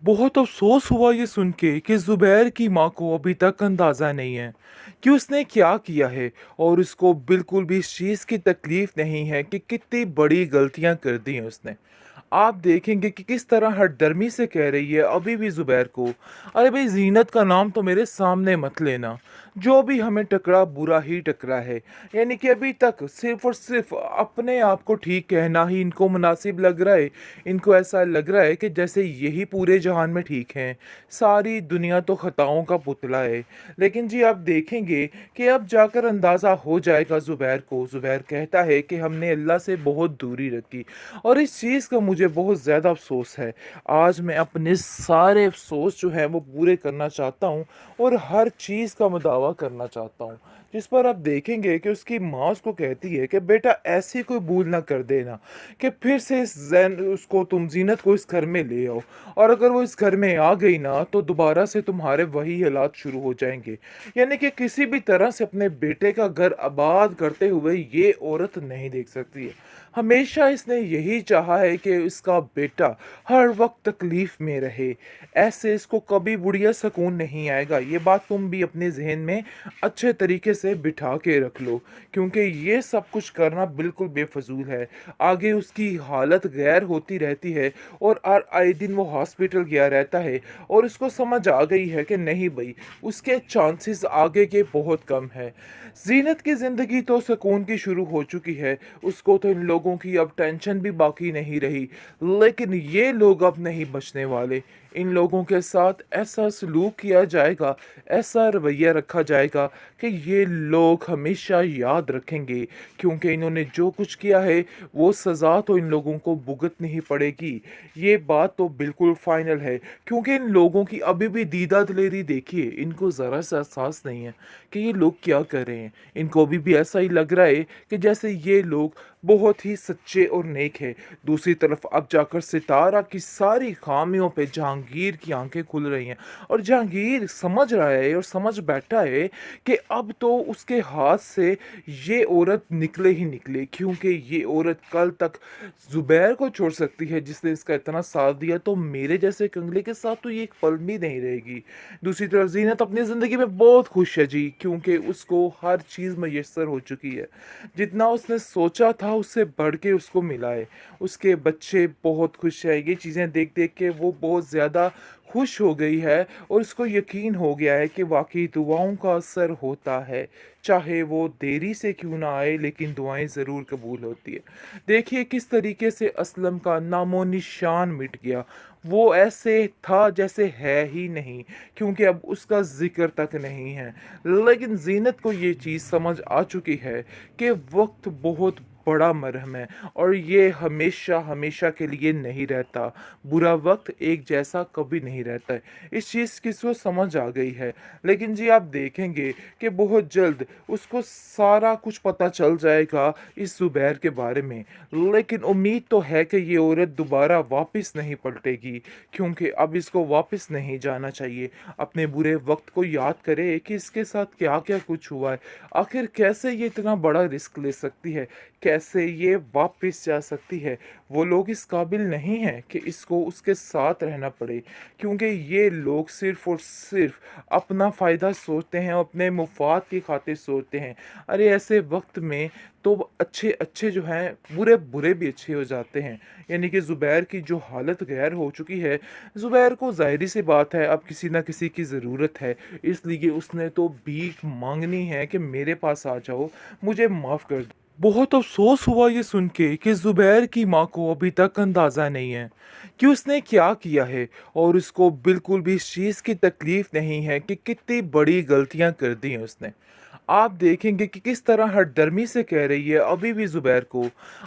बहुत अफ़सोस हुआ ये सुन के कि ज़ुबैर की माँ को अभी तक अंदाज़ा नहीं है कि उसने क्या किया है और उसको बिल्कुल भी इस चीज़ की तकलीफ़ नहीं है कि कितनी बड़ी गलतियाँ कर दी हैं उसने। आप देखेंगे कि किस तरह हठधर्मी से कह रही है अभी भी ज़ुबैर को, अरे भाई ज़ीनत का नाम तो मेरे सामने मत लेना, जो भी हमें टकरा बुरा ही टकरा है। यानी कि अभी तक सिर्फ़ और सिर्फ़ अपने आप को ठीक कहना ही इनको मुनासिब लग रहा है। इनको ऐसा लग रहा है कि जैसे यही पूरे जहान में ठीक हैं, सारी दुनिया तो ख़ताओं का पुतला है। लेकिन जी आप देखेंगे कि अब जाकर अंदाज़ा हो जाएगा ज़ुबैर को। ज़ुबैर कहता है कि हमने अल्लाह से बहुत दूरी रखी और इस चीज़ का मुझे बहुत ज़्यादा अफ़सोस है। आज मैं अपने सारे अफ़सोस जो हैं वो पूरे करना चाहता हूँ और हर चीज़ का मुदावा करना चाहता हूँ। जिस पर आप देखेंगे कि उसकी माँ उसको कहती है कि बेटा ऐसी कोई भूल ना कर देना कि फिर से इस ज़ैन उसको तुम ज़ीनत को इस घर में ले आओ, और अगर वो इस घर में आ गई ना तो दोबारा से तुम्हारे वही हालात शुरू हो जाएंगे। यानी कि किसी भी तरह से अपने बेटे का घर आबाद करते हुए ये औरत नहीं देख सकती है। हमेशा इसने यही चाहा है कि इसका बेटा हर वक्त तकलीफ में रहे। ऐसे इसको कभी बुढ़िया सुकून नहीं आएगा। ये बात तुम भी अपने जहन में अच्छे तरीके से बिठा के रख लो, क्योंकि ये सब कुछ करना बिल्कुल बेफजूल है। आगे उसकी हालत गैर होती रहती है और हर आए दिन वो हॉस्पिटल गया रहता है और उसको समझ आ गई है कि नहीं भाई, उसके चांसेस आगे के बहुत कम है। जीनत की ज़िंदगी तो सुकून की शुरू हो चुकी है, उसको तो इन लोगों की अब टेंशन भी बाकी नहीं रही। लेकिन ये लोग अब नहीं बचने वाले। इन लोगों के साथ ऐसा सलूक किया जाएगा, ऐसा रवैया रखा जाएगा कि ये लोग हमेशा याद रखेंगे, क्योंकि इन्होंने जो कुछ किया है वो सज़ा तो इन लोगों को भुगतनी ही पड़ेगी। ये बात तो बिल्कुल फाइनल है, क्योंकि इन लोगों की अभी भी दीदा दिलेरी देखिए, इनको ज़रा सा एहसास नहीं है कि ये लोग क्या कर रहे हैं। इनको अभी भी ऐसा ही लग रहा है कि जैसे ये लोग बहुत ही सच्चे और नेक है। दूसरी तरफ अब जाकर सितारा की सारी खामियों पे जहांगीर की आंखें खुल रही हैं और जहांगीर समझ रहा है और समझ बैठा है कि अब तो उसके हाथ से ये औरत निकले ही निकले, क्योंकि ये औरत कल तक ज़ुबैर को छोड़ सकती है जिसने इसका इतना साथ दिया, तो मेरे जैसे कंगले के साथ तो ये एक पल भी नहीं रहेगी। दूसरी तरफ ज़ीनत अपनी ज़िंदगी में बहुत खुश है जी, क्योंकि उसको हर चीज़ मैसर हो चुकी है। जितना उसने सोचा था उससे बढ़ के उसको मिला है। उसके बच्चे बहुत खुश हैं, ये चीज़ें देख देख के वो बहुत ज़्यादा खुश हो गई है और उसको यकीन हो गया है कि वाकई दुआओं का असर होता है। चाहे वो देरी से क्यों ना आए, लेकिन दुआएं ज़रूर कबूल होती है। देखिए किस तरीके से असलम का नामो निशान मिट गया। वो ऐसे था जैसे है ही नहीं, क्योंकि अब उसका ज़िक्र तक नहीं है। लेकिन ज़ीनत को ये चीज़ समझ आ चुकी है कि वक्त बहुत बड़ा मरहम है और ये हमेशा हमेशा के लिए नहीं रहता। बुरा वक्त एक जैसा कभी नहीं रहता है। इस चीज़ की इसको समझ आ गई है। लेकिन जी आप देखेंगे कि बहुत जल्द उसको सारा कुछ पता चल जाएगा इस ज़ुबैर के बारे में। लेकिन उम्मीद तो है कि ये औरत दोबारा वापस नहीं पलटेगी, क्योंकि अब इसको वापस नहीं जाना चाहिए। अपने बुरे वक्त को याद करे कि इसके साथ क्या क्या कुछ हुआ है। आखिर कैसे ये इतना बड़ा रिस्क ले सकती है, कैसे ये वापस जा सकती है। वो लोग इस काबिल नहीं हैं कि इसको उसके साथ रहना पड़े, क्योंकि ये लोग सिर्फ और सिर्फ अपना फ़ायदा सोचते हैं, अपने मुफाद की खातिर सोचते हैं। अरे ऐसे वक्त में तो अच्छे अच्छे जो हैं बुरे बुरे भी अच्छे हो जाते हैं। यानी कि ज़ुबैर की जो हालत गैर हो चुकी है, ज़ुबैर को ज़ाहिर सी बात है अब किसी ना किसी की ज़रूरत है, इसलिए उसने तो भीख मांगनी है कि मेरे पास आ जाओ, मुझे माफ़ कर दो। बहुत अफसोस हुआ ये सुन के कि ज़ुबैर की माँ को अभी तक अंदाज़ा नहीं है कि उसने क्या किया है और उसको बिल्कुल भी इस चीज़ की तकलीफ़ नहीं है कि कितनी बड़ी गलतियाँ कर दी हैं उसने। आप देखेंगे कि किस तरह हठधर्मी से कह रही है अभी भी ज़ुबैर को,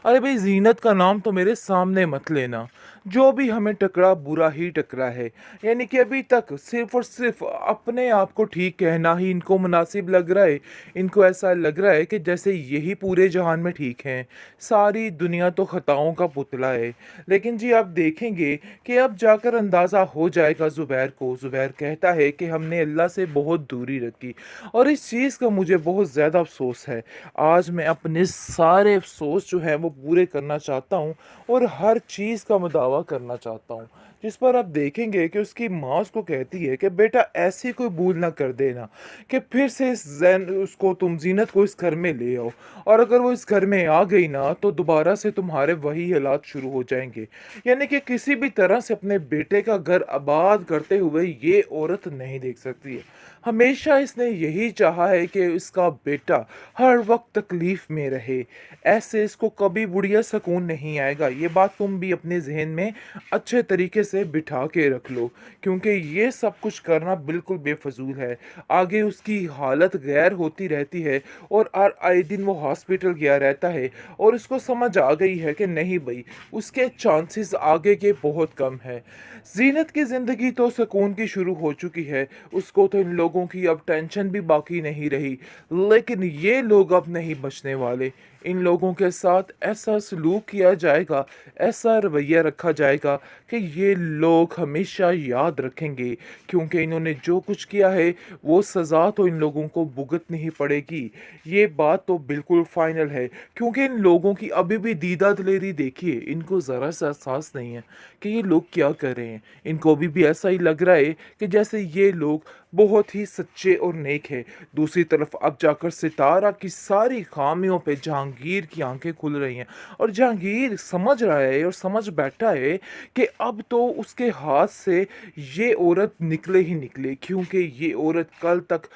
अरे भाई ज़ीनत का नाम तो मेरे सामने मत लेना, जो भी हमें टकरा बुरा ही टकरा है। यानी कि अभी तक सिर्फ़ और सिर्फ़ अपने आप को ठीक कहना ही इनको मुनासिब लग रहा है। इनको ऐसा लग रहा है कि जैसे यही पूरे जहान में ठीक हैं, सारी दुनिया तो ख़ताओं का पुतला है। लेकिन जी आप देखेंगे कि अब जाकर अंदाज़ा हो जाएगा ज़ुबैर को। ज़ुबैर कहता है कि हमने अल्लाह से बहुत दूरी रखी और इस चीज़ का मुझे बहुत ज़्यादा अफ़सोस है। आज मैं अपने सारे अफ़सोस जो हैं वो पूरे करना चाहता हूँ और हर चीज़ का मुदावा करना चाहता हूँ। जिस पर आप देखेंगे कि उसकी माँ उसको कहती है कि बेटा ऐसी कोई भूल ना कर देना कि फिर से इस जैन उसको तुम ज़ीनत को इस घर में ले आओ, और अगर वो इस घर में आ गई ना तो दोबारा से तुम्हारे वही हालात शुरू हो जाएंगे। यानी कि किसी भी तरह से अपने बेटे का घर आबाद करते हुए ये औरत नहीं देख सकती है। हमेशा इसने यही चाहा है कि इसका बेटा हर वक्त तकलीफ में रहे। ऐसे इसको कभी बुढ़िया सुकून नहीं आएगा। ये बात तुम भी अपने जहन में अच्छे तरीके से बिठा के रख लो, क्योंकि ये सब कुछ करना बिल्कुल बेफजूल है। आगे उसकी हालत गैर होती रहती है और हर आए दिन वो हॉस्पिटल गया रहता है, और उसको समझ आ गई है कि नहीं भाई, उसके चांसेस आगे के बहुत कम है। जीनत की ज़िंदगी तो सुकून की शुरू हो चुकी है, उसको तो इन लोगों की अब टेंशन भी बाकी नहीं रही। लेकिन ये लोग अब नहीं बचने वाले। इन लोगों के साथ ऐसा सलूक किया जाएगा, ऐसा रवैया रखा जाएगा कि ये लोग हमेशा याद रखेंगे, क्योंकि इन्होंने जो कुछ किया है वो सज़ा तो इन लोगों को भुगतनी ही पड़ेगी। ये बात तो बिल्कुल फाइनल है, क्योंकि इन लोगों की अभी भी दीदा दिलेरी देखिए, इनको ज़रा सा एहसास नहीं है कि ये लोग क्या कर रहे हैं। इनको अभी भी ऐसा ही लग रहा है कि जैसे ये लोग बहुत ही सच्चे और नेक है। दूसरी तरफ अब जाकर सितारा की सारी खामियों पे जहांगीर की आंखें खुल रही हैं, और जहांगीर समझ रहा है और समझ बैठा है कि अब तो उसके हाथ से ये औरत निकले ही निकले, क्योंकि ये औरत कल तक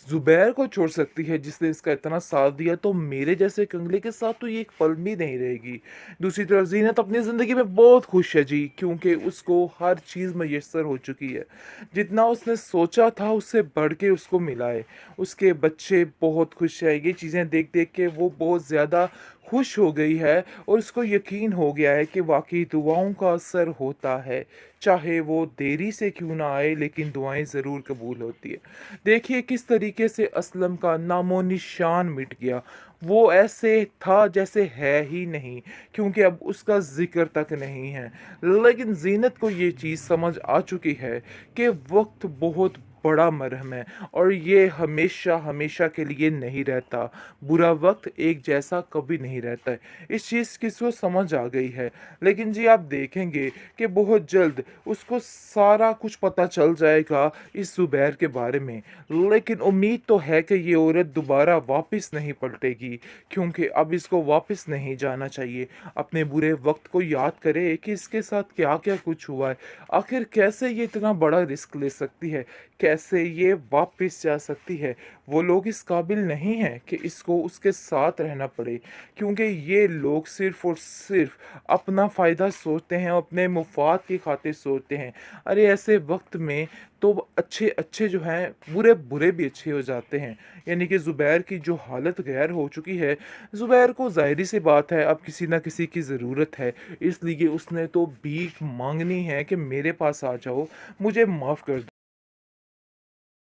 जुबैर को छोड़ सकती है जिसने इसका इतना साथ दिया, तो मेरे जैसे कंगले के साथ तो ये एक पल भी नहीं रहेगी। दूसरी तरफ जीनत अपनी ज़िंदगी में बहुत खुश है जी, क्योंकि उसको हर चीज़ मैसर हो चुकी है। जितना उसने सोचा था उससे बढ़ के उसको मिला है। उसके बच्चे बहुत खुश हैं, ये चीज़ें देख देख के वो बहुत ज़्यादा खुश हो गई है, और उसको यकीन हो गया है कि वाकई दुआओं का असर होता है। चाहे वो देरी से क्यों ना आए, लेकिन दुआएं ज़रूर कबूल होती है। देखिए किस तरीके से असलम का नामो निशान मिट गया। वो ऐसे था जैसे है ही नहीं, क्योंकि अब उसका ज़िक्र तक नहीं है। लेकिन ज़ीनत को ये चीज़ समझ आ चुकी है कि वक्त बहुत बड़ा मरहम है, और ये हमेशा हमेशा के लिए नहीं रहता। बुरा वक्त एक जैसा कभी नहीं रहता है। इस चीज़ की इसको समझ आ गई है। लेकिन जी आप देखेंगे कि बहुत जल्द उसको सारा कुछ पता चल जाएगा इस ज़ुबैर के बारे में। लेकिन उम्मीद तो है कि ये औरत दोबारा वापस नहीं पलटेगी, क्योंकि अब इसको वापस नहीं जाना चाहिए। अपने बुरे वक्त को याद करे कि इसके साथ क्या क्या कुछ हुआ है। आखिर कैसे ये इतना बड़ा रिस्क ले सकती है, कैसे ये वापस जा सकती है। वो लोग इस काबिल नहीं हैं कि इसको उसके साथ रहना पड़े, क्योंकि ये लोग सिर्फ़ और सिर्फ़ अपना फ़ायदा सोचते हैं, अपने मुफ़ाद की खातिर सोचते हैं। अरे ऐसे वक़्त में तो अच्छे अच्छे जो हैं, बुरे बुरे भी अच्छे हो जाते हैं। यानी कि ज़ुबैर की जो हालत गैर हो चुकी है, ज़ुबैर को ज़ाहिर सी बात है अब किसी न किसी की ज़रूरत है, इसलिए उसने तो भीख माँगनी है कि मेरे पास आ जाओ, मुझे माफ़ कर दो।